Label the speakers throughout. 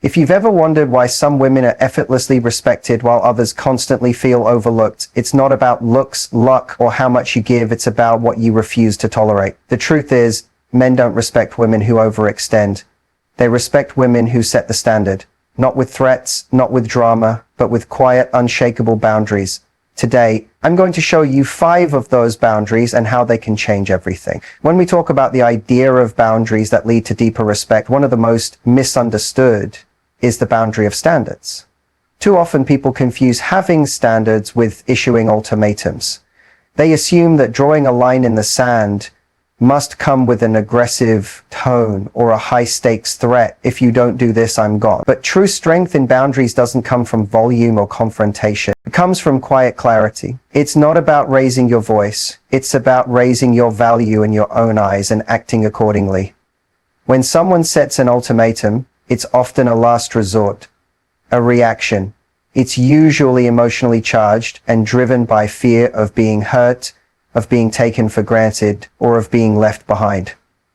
Speaker 1: If you've ever wondered why some women are effortlessly respected while others constantly feel overlooked, it's not about looks, luck, or how much you give, it's about what you refuse to tolerate. The truth is, men don't respect women who overextend. They respect women who set the standard. Not with threats, not with drama, but with quiet, unshakable boundaries. Today, I'm going to show you 5 of those boundaries and how they can change everything. When we talk about the idea of boundaries that lead to deeper respect, one of the most misunderstood is the boundary of standards. Too often people confuse having standards with issuing ultimatums. They assume that drawing a line in the sand must come with an aggressive tone or a high-stakes threat. If you don't do this, I'm gone. But true strength in boundaries doesn't come from volume or confrontation. It comes from quiet clarity. It's not about raising your voice. It's about raising your value in your own eyes and acting accordingly. When someone sets an ultimatum, it's often a last resort, a reaction. It's usually emotionally charged and driven by fear of being hurt, of being taken for granted, or of being left behind.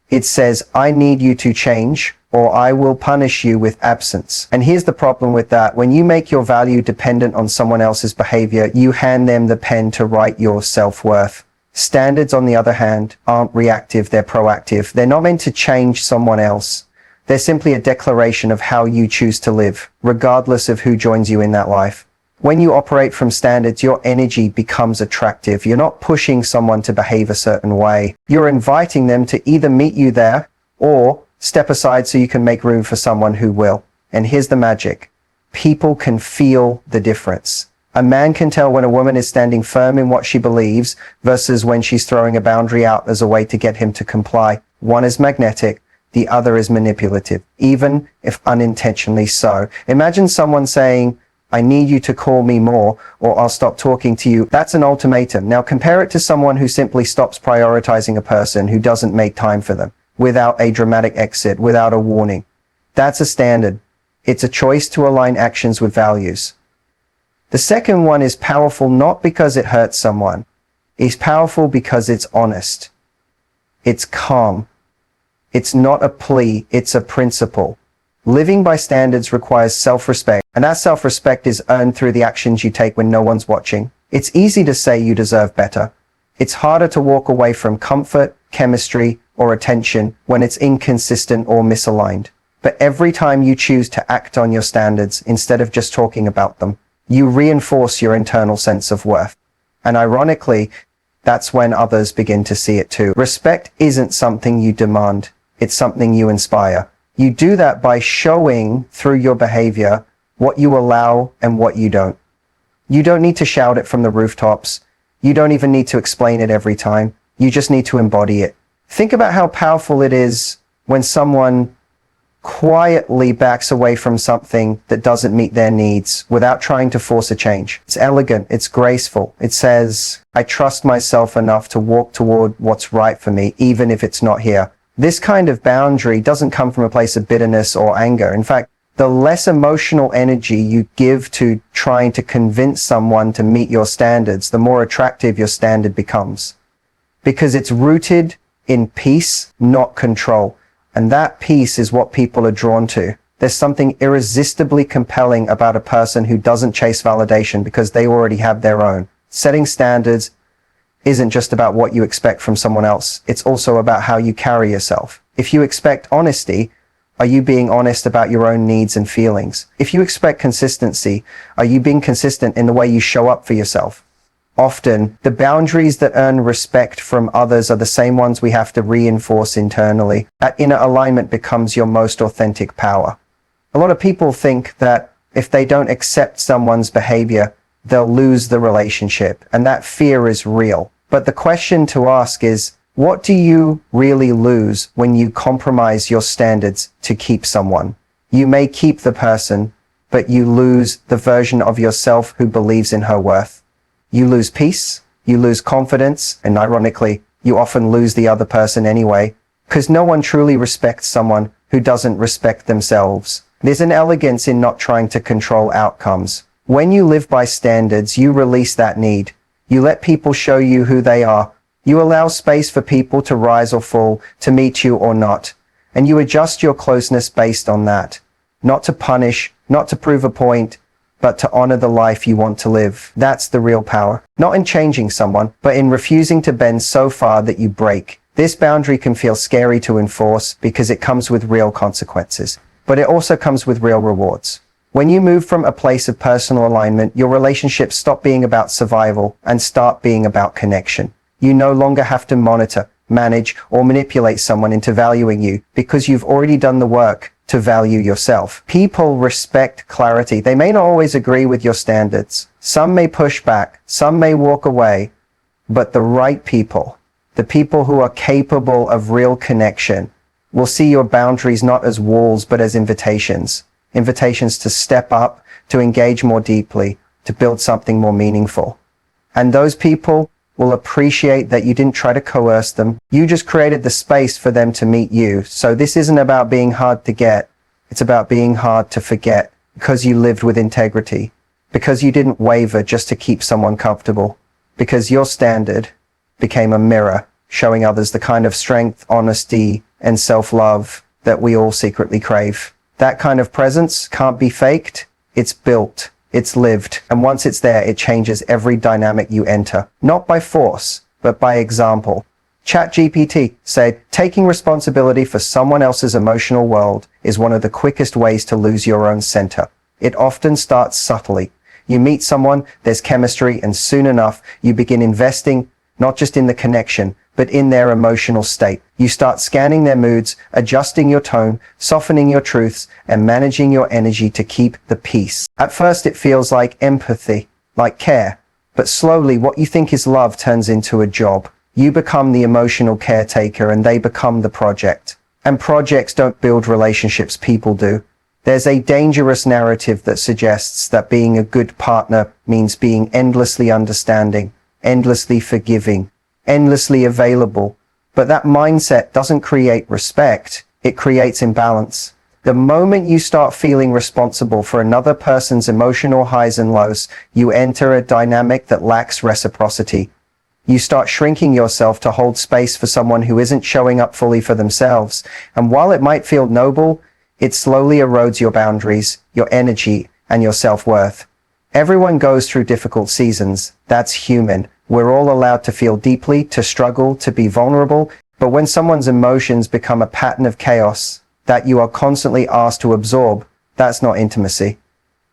Speaker 1: It says, I need you to change, or I will punish you with absence. And here's the problem with that. When you make your value dependent on someone else's behavior, you hand them the pen to write your self-worth. Standards, on the other hand, aren't reactive, they're proactive. They're not meant to change someone else. They're simply a declaration of how you choose to live, regardless of who joins you in that life. When you operate from standards, your energy becomes attractive. You're not pushing someone to behave a certain way. You're inviting them to either meet you there or step aside so you can make room for someone who will. And here's the magic. People can feel the difference. A man can tell when a woman is standing firm in what she believes versus when she's throwing a boundary out as a way to get him to comply. One is magnetic, the other is manipulative, even if unintentionally so. Imagine someone saying, I need you to call me more or I'll stop talking to you. That's an ultimatum. Now compare it to someone who simply stops prioritizing a person, who doesn't make time for them, without a dramatic exit, without a warning. That's a standard. It's a choice to align actions with values. The second one is powerful not because it hurts someone. It's powerful because it's honest. It's calm. It's not a plea, it's a principle. Living by standards requires self-respect, and that self-respect is earned through the actions you take when no one's watching. It's easy to say you deserve better. It's harder to walk away from comfort, chemistry, or attention when it's inconsistent or misaligned. But every time you choose to act on your standards instead of just talking about them, you reinforce your internal sense of worth. And ironically, that's when others begin to see it too. Respect isn't something you demand, it's something you inspire. You do that by showing through your behavior what you allow and what you don't. You don't need to shout it from the rooftops. You don't even need to explain it every time. You just need to embody it. Think about how powerful it is when someone quietly backs away from something that doesn't meet their needs without trying to force a change. It's elegant, it's graceful. It says, I trust myself enough to walk toward what's right for me, even if it's not here. This kind of boundary doesn't come from a place of bitterness or anger. In fact, the less emotional energy you give to trying to convince someone to meet your standards, the more attractive your standard becomes. Because it's rooted in peace, not control. And that peace is what people are drawn to. There's something irresistibly compelling about a person who doesn't chase validation because they already have their own. Setting standards isn't just about what you expect from someone else. It's also about how you carry yourself. If you expect honesty, are you being honest about your own needs and feelings? If you expect consistency, are you being consistent in the way you show up for yourself? Often, the boundaries that earn respect from others are the same ones we have to reinforce internally. That inner alignment becomes your most authentic power. A lot of people think that if they don't accept someone's behavior, they'll lose the relationship, and that fear is real. But the question to ask is, what do you really lose when you compromise your standards to keep someone? You may keep the person, but you lose the version of yourself who believes in her worth. You lose peace, you lose confidence, and ironically, you often lose the other person anyway, because no one truly respects someone who doesn't respect themselves. There's an elegance in not trying to control outcomes. When you live by standards, you release that need. You let people show you who they are. You allow space for people to rise or fall, to meet you or not. And you adjust your closeness based on that. not to punish, not to prove a point, but to honor the life you want to live. That's the real power. Not in changing someone, but in refusing to bend so far that you break. This boundary can feel scary to enforce because it comes with real consequences, but it also comes with real rewards. When you move from a place of personal alignment, your relationships stop being about survival and start being about connection. You no longer have to monitor, manage, or manipulate someone into valuing you because you've already done the work to value yourself. People respect clarity. They may not always agree with your standards. Some may push back, some may walk away, but the right people, the people who are capable of real connection, will see your boundaries not as walls but as invitations. Invitations to step up, to engage more deeply, to build something more meaningful. And those people will appreciate that you didn't try to coerce them. You just created the space for them to meet you. So this isn't about being hard to get. It's about being hard to forget because you lived with integrity, because you didn't waver just to keep someone comfortable, because your standard became a mirror showing others the kind of strength, honesty, and self-love that we all secretly crave. That kind of presence can't be faked. It's built. It's lived. And once it's there, it changes every dynamic you enter. Not by force, but by example. ChatGPT said, taking responsibility for someone else's emotional world is one of the quickest ways to lose your own center. It often starts subtly. You meet someone, there's chemistry, and soon enough, you begin investing not just in the connection, but in their emotional state. You start scanning their moods, adjusting your tone, softening your truths, and managing your energy to keep the peace. At first, it feels like empathy, like care, but slowly what you think is love turns into a job. You become the emotional caretaker and they become the project. And projects don't build relationships, people do. There's a dangerous narrative that suggests that being a good partner means being endlessly understanding, endlessly forgiving, endlessly available. But that mindset doesn't create respect, it creates imbalance. The moment you start feeling responsible for another person's emotional highs and lows, you enter a dynamic that lacks reciprocity. You start shrinking yourself to hold space for someone who isn't showing up fully for themselves. And while it might feel noble, it slowly erodes your boundaries, your energy, and your self-worth. Everyone goes through difficult seasons. That's human. We're all allowed to feel deeply, to struggle, to be vulnerable. But when someone's emotions become a pattern of chaos that you are constantly asked to absorb, that's not intimacy.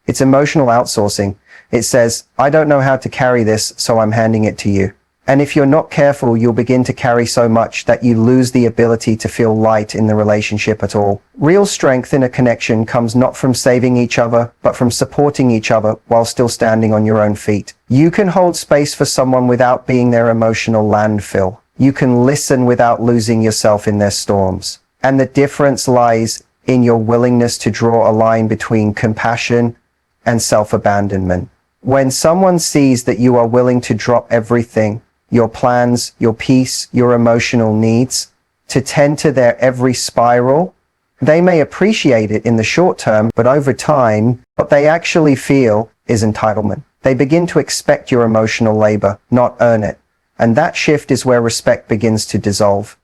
Speaker 1: It's emotional outsourcing. It says, I don't know how to carry this, so I'm handing it to you. And if you're not careful, you'll begin to carry so much that you lose the ability to feel light in the relationship at all. Real strength in a connection comes not from saving each other, but from supporting each other while still standing on your own feet. You can hold space for someone without being their emotional landfill. You can listen without losing yourself in their storms. And the difference lies in your willingness to draw a line between compassion and self-abandonment. When someone sees that you are willing to drop everything, your plans, your peace, your emotional needs, to tend to their every spiral, they may appreciate it in the short term, but over time, what they actually feel is entitlement. They begin to expect your emotional labor, not earn it. And that shift is where respect begins to dissolve.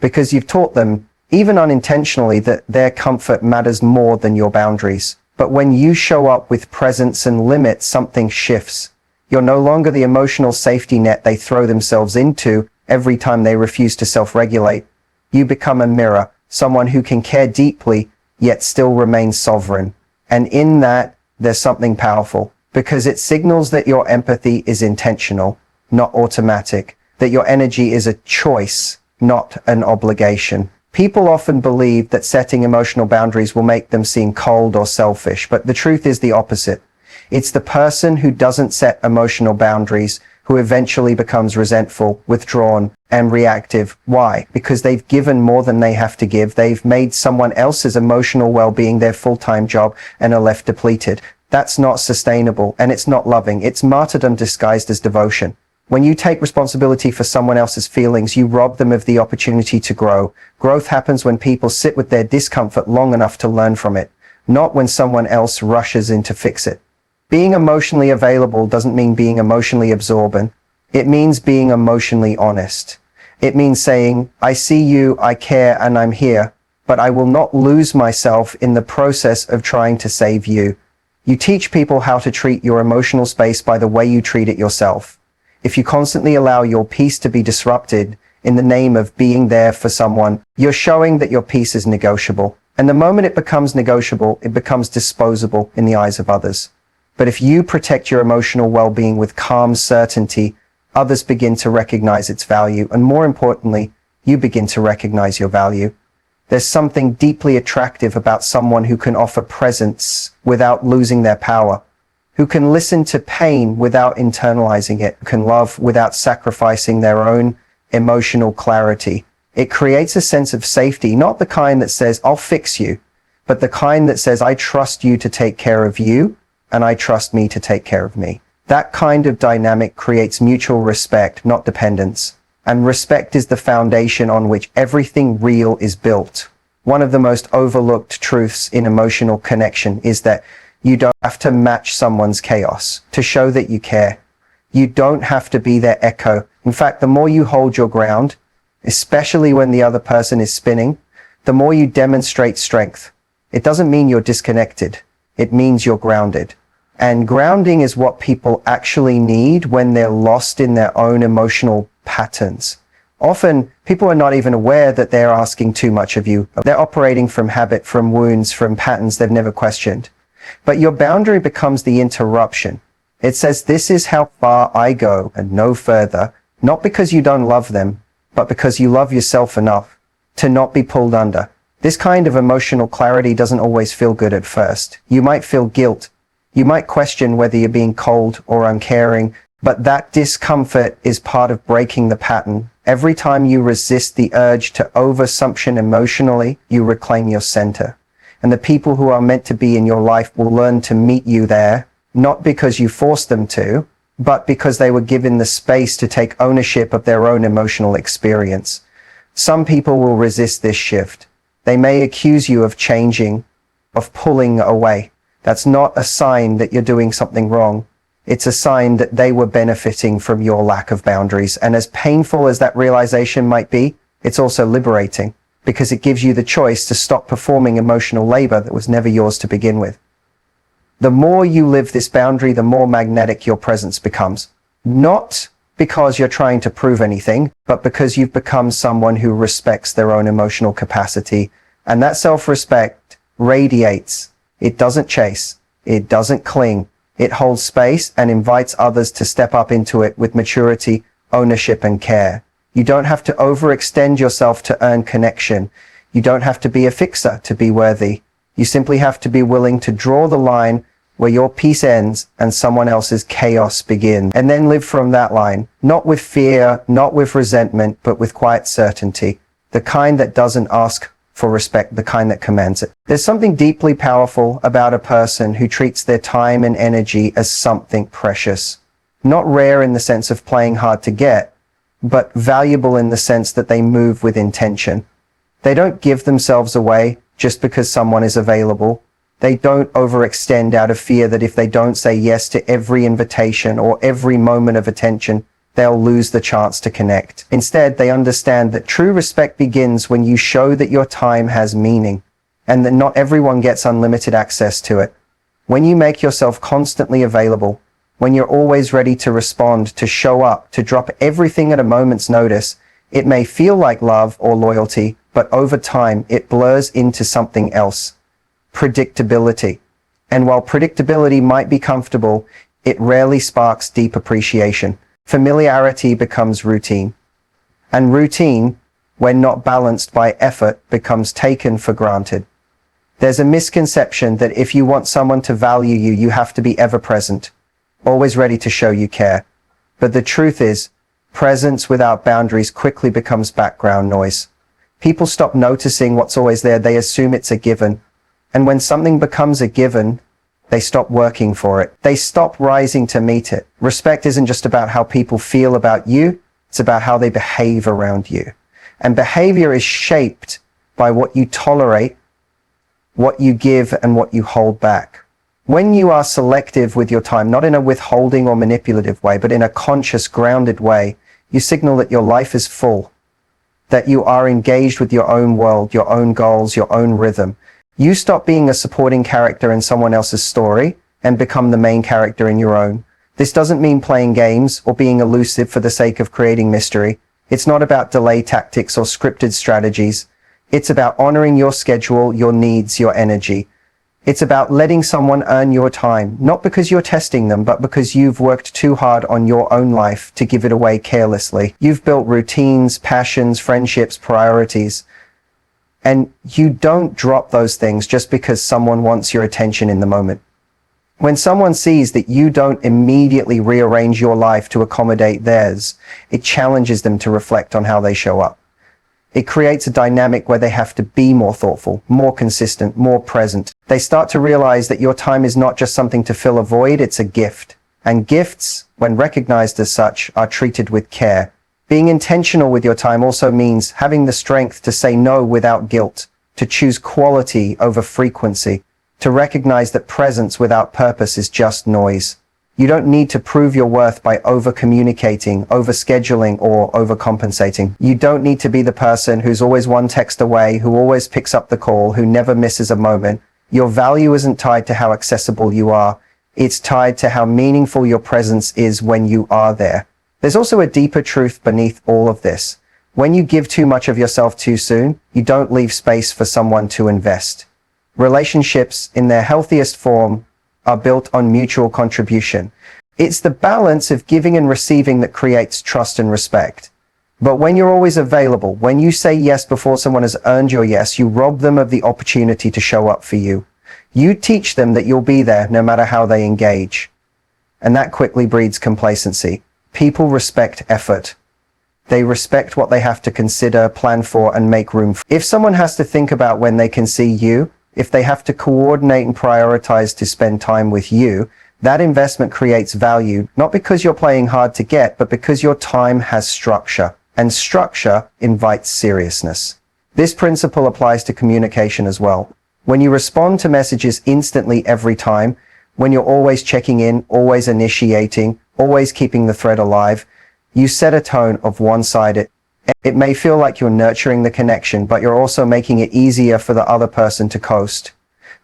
Speaker 1: Because you've taught them, even unintentionally, that their comfort matters more than your boundaries. But when you show up with presence and limits, something shifts. You're no longer the emotional safety net they throw themselves into every time they refuse to self-regulate. You become a mirror, someone who can care deeply, yet still remain sovereign. And in that, there's something powerful, because it signals that your empathy is intentional, not automatic, that your energy is a choice, not an obligation. People often believe that setting emotional boundaries will make them seem cold or selfish, but the truth is the opposite. It's the person who doesn't set emotional boundaries who eventually becomes resentful, withdrawn, and reactive. Why? Because they've given more than they have to give. They've made someone else's emotional well-being their full-time job and are left depleted. That's not sustainable, and it's not loving. It's martyrdom disguised as devotion. When you take responsibility for someone else's feelings, you rob them of the opportunity to grow. Growth happens when people sit with their discomfort long enough to learn from it, not when someone else rushes in to fix it. Being emotionally available doesn't mean being emotionally absorbent. It means being emotionally honest. It means saying, I see you, I care, and I'm here, but I will not lose myself in the process of trying to save you. You teach people how to treat your emotional space by the way you treat it yourself. If you constantly allow your peace to be disrupted in the name of being there for someone, you're showing that your peace is negotiable. And the moment it becomes negotiable, it becomes disposable in the eyes of others. But if you protect your emotional well-being with calm certainty, others begin to recognize its value. And more importantly, you begin to recognize your value. There's something deeply attractive about someone who can offer presence without losing their power, who can listen to pain without internalizing it, who can love without sacrificing their own emotional clarity. It creates a sense of safety, not the kind that says, I'll fix you, but the kind that says, I trust you to take care of you, and I trust me to take care of me. That kind of dynamic creates mutual respect, not dependence. And respect is the foundation on which everything real is built. One of the most overlooked truths in emotional connection is that you don't have to match someone's chaos to show that you care. You don't have to be their echo. In fact, the more you hold your ground, especially when the other person is spinning, the more you demonstrate strength. It doesn't mean you're disconnected. It means you're grounded. And grounding is what people actually need when they're lost in their own emotional patterns. Often, people are not even aware that they're asking too much of you. They're operating from habit, from wounds, from patterns they've never questioned. But your boundary becomes the interruption. It says, this is how far I go and no further, not because you don't love them, but because you love yourself enough to not be pulled under. This kind of emotional clarity doesn't always feel good at first. You might feel guilt. You might question whether you're being cold or uncaring, but that discomfort is part of breaking the pattern. Every time you resist the urge to overassumption emotionally, you reclaim your center. And the people who are meant to be in your life will learn to meet you there, not because you forced them to, but because they were given the space to take ownership of their own emotional experience. Some people will resist this shift. They may accuse you of changing, of pulling away. That's not a sign that you're doing something wrong. It's a sign that they were benefiting from your lack of boundaries. And as painful as that realization might be, it's also liberating because it gives you the choice to stop performing emotional labor that was never yours to begin with. The more you live this boundary, the more magnetic your presence becomes. Not because you're trying to prove anything, but because you've become someone who respects their own emotional capacity. And that self-respect radiates. It doesn't chase. It doesn't cling. It holds space and invites others to step up into it with maturity, ownership, and care. You don't have to overextend yourself to earn connection. You don't have to be a fixer to be worthy. You simply have to be willing to draw the line where your peace ends and someone else's chaos begins, and then live from that line, not with fear, not with resentment, but with quiet certainty, the kind that doesn't ask for respect, the kind that commands it. There's something deeply powerful about a person who treats their time and energy as something precious, not rare in the sense of playing hard to get, but valuable in the sense that they move with intention. They don't give themselves away just because someone is available. They don't overextend out of fear that if they don't say yes to every invitation or every moment of attention, they'll lose the chance to connect. Instead, they understand that true respect begins when you show that your time has meaning and that not everyone gets unlimited access to it. When you make yourself constantly available, when you're always ready to respond, to show up, to drop everything at a moment's notice, it may feel like love or loyalty, but over time, it blurs into something else. Predictability. And while predictability might be comfortable, it rarely sparks deep appreciation. Familiarity becomes routine. And routine, when not balanced by effort, becomes taken for granted. There's a misconception that if you want someone to value you, you have to be ever present, always ready to show you care. But the truth is, presence without boundaries quickly becomes background noise. People stop noticing what's always there. They assume it's a given. And when something becomes a given, they stop working for it. They stop rising to meet it. Respect isn't just about how people feel about you. It's about how they behave around you. And behavior is shaped by what you tolerate, what you give, and what you hold back. When you are selective with your time, not in a withholding or manipulative way, but in a conscious, grounded way, you signal that your life is full, that you are engaged with your own world, your own goals, your own rhythm. You stop being a supporting character in someone else's story and become the main character in your own. This doesn't mean playing games or being elusive for the sake of creating mystery. It's not about delay tactics or scripted strategies. It's about honoring your schedule, your needs, your energy. It's about letting someone earn your time, not because you're testing them, but because you've worked too hard on your own life to give it away carelessly. You've built routines, passions, friendships, priorities. And you don't drop those things just because someone wants your attention in the moment. When someone sees that you don't immediately rearrange your life to accommodate theirs, it challenges them to reflect on how they show up. It creates a dynamic where they have to be more thoughtful, more consistent, more present. They start to realize that your time is not just something to fill a void, it's a gift. And gifts, when recognized as such, are treated with care. Being intentional with your time also means having the strength to say no without guilt, to choose quality over frequency, to recognize that presence without purpose is just noise. You don't need to prove your worth by over-communicating, over-scheduling, or overcompensating. You don't need to be the person who's always one text away, who always picks up the call, who never misses a moment. Your value isn't tied to how accessible you are. It's tied to how meaningful your presence is when you are there. There's also a deeper truth beneath all of this. When you give too much of yourself too soon, you don't leave space for someone to invest. Relationships, in their healthiest form, are built on mutual contribution. It's the balance of giving and receiving that creates trust and respect. But when you're always available, when you say yes before someone has earned your yes, you rob them of the opportunity to show up for you. You teach them that you'll be there no matter how they engage. And that quickly breeds complacency. People respect effort. They respect what they have to consider, plan for, and make room for. If someone has to think about when they can see you, if they have to coordinate and prioritize to spend time with you, that investment creates value, not because you're playing hard to get, but because your time has structure, and structure invites seriousness. This principle applies to communication as well. When you respond to messages instantly every time, when you're always checking in, always initiating, always keeping the thread alive, you set a tone of one-sided. It may feel like you're nurturing the connection, but you're also making it easier for the other person to coast.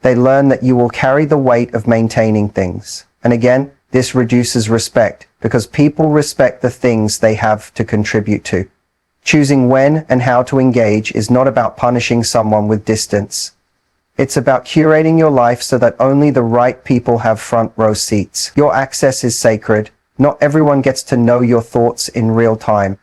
Speaker 1: They learn that you will carry the weight of maintaining things. And again, this reduces respect because people respect the things they have to contribute to. Choosing when and how to engage is not about punishing someone with distance. It's about curating your life so that only the right people have front row seats. Your access is sacred. Not everyone gets to know your thoughts in real time.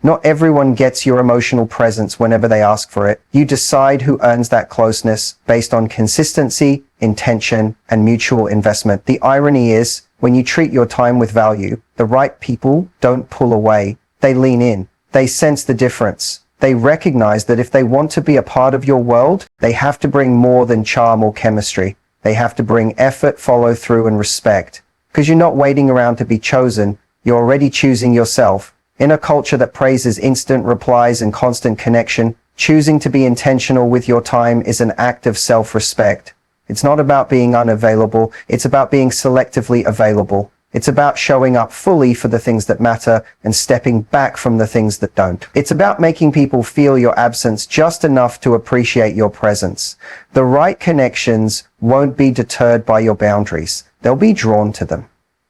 Speaker 1: Not everyone gets your emotional presence whenever they ask for it. You decide who earns that closeness based on consistency, intention, and mutual investment. The irony is, when you treat your time with value, the right people don't pull away. They lean in. They sense the difference. They recognize that if they want to be a part of your world, they have to bring more than charm or chemistry. They have to bring effort, follow through, and respect. Because you're not waiting around to be chosen. You're already choosing yourself. In a culture that praises instant replies and constant connection, choosing to be intentional with your time is an act of self-respect. It's not about being unavailable, it's about being selectively available. It's about showing up fully for the things that matter and stepping back from the things that don't. It's about making people feel your absence just enough to appreciate your presence. The right connections won't be deterred by your boundaries. They'll be drawn to them.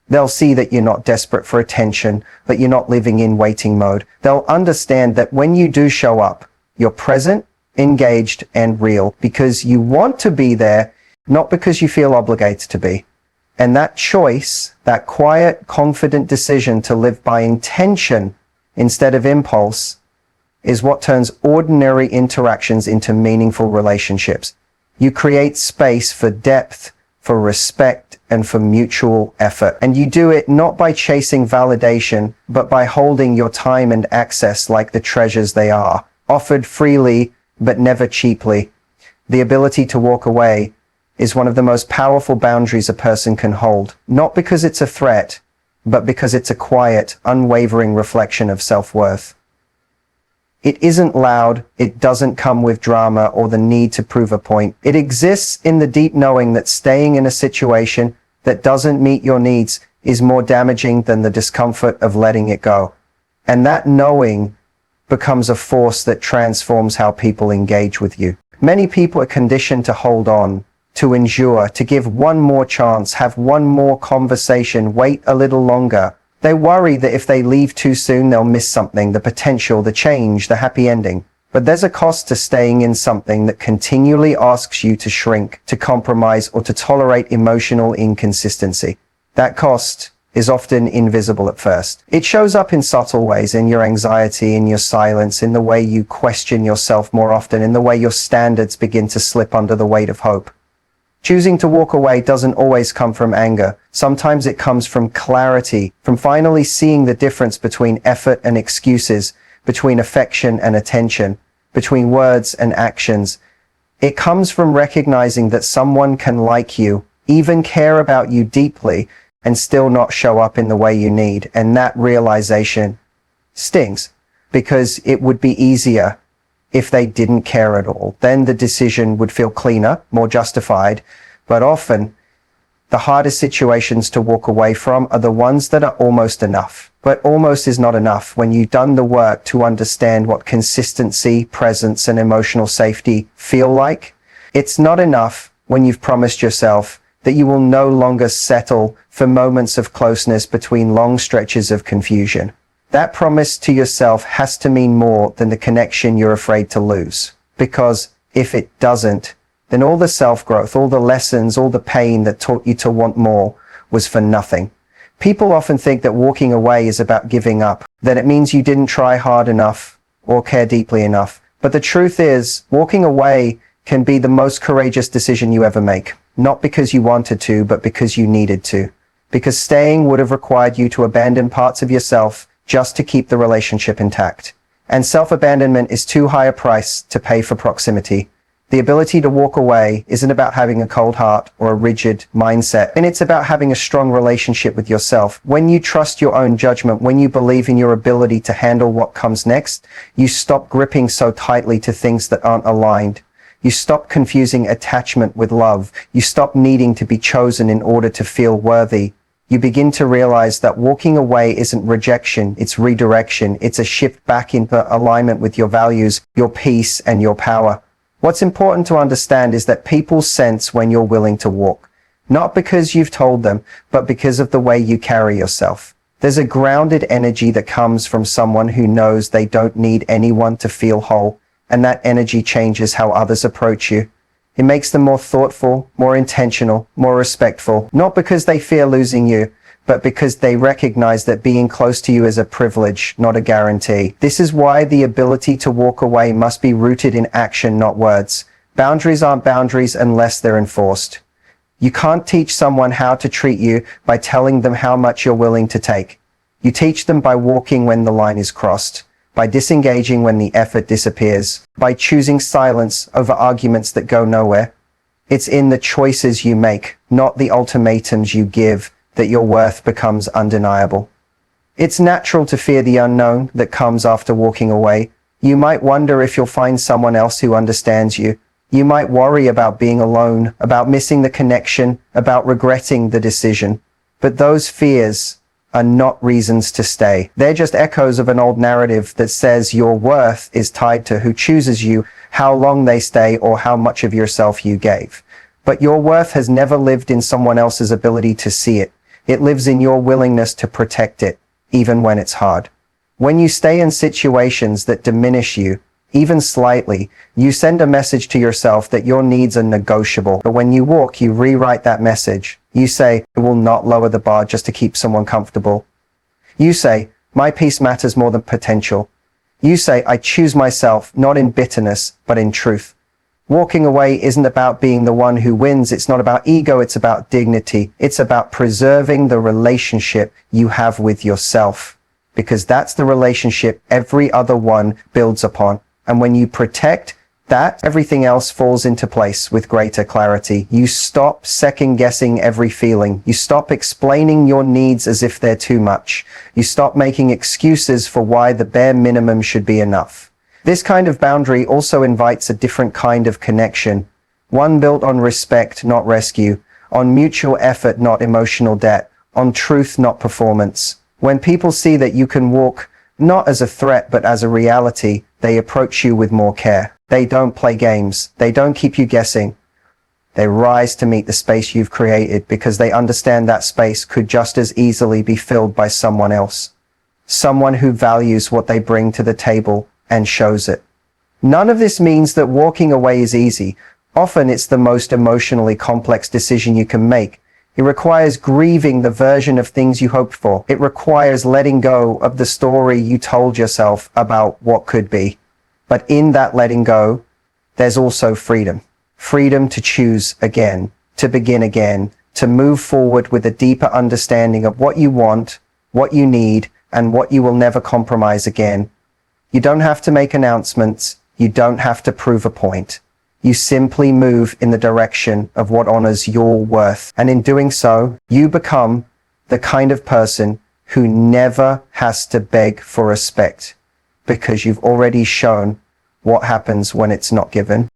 Speaker 1: They'll see that you're not desperate for attention, that you're not living in waiting mode. They'll understand that when you do show up, you're present, engaged, and real because you want to be there, not because you feel obligated to be. And that choice, that quiet, confident decision to live by intention instead of impulse, is what turns ordinary interactions into meaningful relationships. You create space for depth, for respect, and for mutual effort. And you do it not by chasing validation, but by holding your time and access like the treasures they are, offered freely, but never cheaply. The ability to walk away is one of the most powerful boundaries a person can hold, not because it's a threat, but because it's a quiet, unwavering reflection of self-worth. It isn't loud, it doesn't come with drama or the need to prove a point. It exists in the deep knowing that staying in a situation that doesn't meet your needs is more damaging than the discomfort of letting it go. And that knowing becomes a force that transforms how people engage with you. Many people are conditioned to hold on, to endure, to give one more chance, have one more conversation, wait a little longer. They worry that if they leave too soon, they'll miss something, the potential, the change, the happy ending. But there's a cost to staying in something that continually asks you to shrink, to compromise, or to tolerate emotional inconsistency. That cost is often invisible at first. It shows up in subtle ways, in your anxiety, in your silence, in the way you question yourself more often, in the way your standards begin to slip under the weight of hope. Choosing to walk away doesn't always come from anger. Sometimes it comes from clarity, from finally seeing the difference between effort and excuses, between affection and attention, between words and actions. It comes from recognizing that someone can like you, even care about you deeply, and still not show up in the way you need. And that realization stings, because it would be easier if they didn't care at all. Then the decision would feel cleaner, more justified. But often, the hardest situations to walk away from are the ones that are almost enough. But almost is not enough when you've done the work to understand what consistency, presence, and emotional safety feel like. It's not enough when you've promised yourself that you will no longer settle for moments of closeness between long stretches of confusion. That promise to yourself has to mean more than the connection you're afraid to lose. Because if it doesn't, then all the self-growth, all the lessons, all the pain that taught you to want more was for nothing. People often think that walking away is about giving up, that it means you didn't try hard enough or care deeply enough. But the truth is, walking away can be the most courageous decision you ever make. Not because you wanted to, but because you needed to. Because staying would have required you to abandon parts of yourself just to keep the relationship intact. And self-abandonment is too high a price to pay for proximity. The ability to walk away isn't about having a cold heart or a rigid mindset, and it's about having a strong relationship with yourself. When you trust your own judgment, when you believe in your ability to handle what comes next, you stop gripping so tightly to things that aren't aligned. You stop confusing attachment with love. You stop needing to be chosen in order to feel worthy. You begin to realize that walking away isn't rejection, it's redirection. It's a shift back into alignment with your values, your peace, and your power. What's important to understand is that people sense when you're willing to walk. Not because you've told them, but because of the way you carry yourself. There's a grounded energy that comes from someone who knows they don't need anyone to feel whole. And that energy changes how others approach you. It makes them more thoughtful, more intentional, more respectful, not because they fear losing you, but because they recognize that being close to you is a privilege, not a guarantee. This is why the ability to walk away must be rooted in action, not words. Boundaries aren't boundaries unless they're enforced. You can't teach someone how to treat you by telling them how much you're willing to take. You teach them by walking when the line is crossed, by disengaging when the effort disappears, by choosing silence over arguments that go nowhere. It's in the choices you make, not the ultimatums you give, that your worth becomes undeniable. It's natural to fear the unknown that comes after walking away. You might wonder if you'll find someone else who understands you. You might worry about being alone, about missing the connection, about regretting the decision. But those fears are not reasons to stay. They're just echoes of an old narrative that says your worth is tied to who chooses you, how long they stay, or how much of yourself you gave. But your worth has never lived in someone else's ability to see it. It lives in your willingness to protect it, even when it's hard. When you stay in situations that diminish you, even slightly, you send a message to yourself that your needs are negotiable. But when you walk, you rewrite that message. You say, I will not lower the bar just to keep someone comfortable. You say, my peace matters more than potential. You say, I choose myself, not in bitterness, but in truth. Walking away isn't about being the one who wins. It's not about ego. It's about dignity. It's about preserving the relationship you have with yourself, because that's the relationship every other one builds upon. And when you protect that, everything else falls into place with greater clarity. You stop second-guessing every feeling. You stop explaining your needs as if they're too much. You stop making excuses for why the bare minimum should be enough. This kind of boundary also invites a different kind of connection. One built on respect, not rescue. On mutual effort, not emotional debt. On truth, not performance. When people see that you can walk Not as a threat, but as a reality. They approach you with more care. They don't play games. They don't keep you guessing. They rise to meet the space you've created because they understand that space could just as easily be filled by someone else. Someone who values what they bring to the table and shows it. None of this means that walking away is easy. Often it's the most emotionally complex decision you can make. It requires grieving the version of things you hoped for. It requires letting go of the story you told yourself about what could be. But in that letting go, there's also freedom. Freedom to choose again, to begin again, to move forward with a deeper understanding of what you want, what you need, and what you will never compromise again. You don't have to make announcements. You don't have to prove a point. You simply move in the direction of what honors your worth. And in doing so, you become the kind of person who never has to beg for respect because you've already shown what happens when it's not given.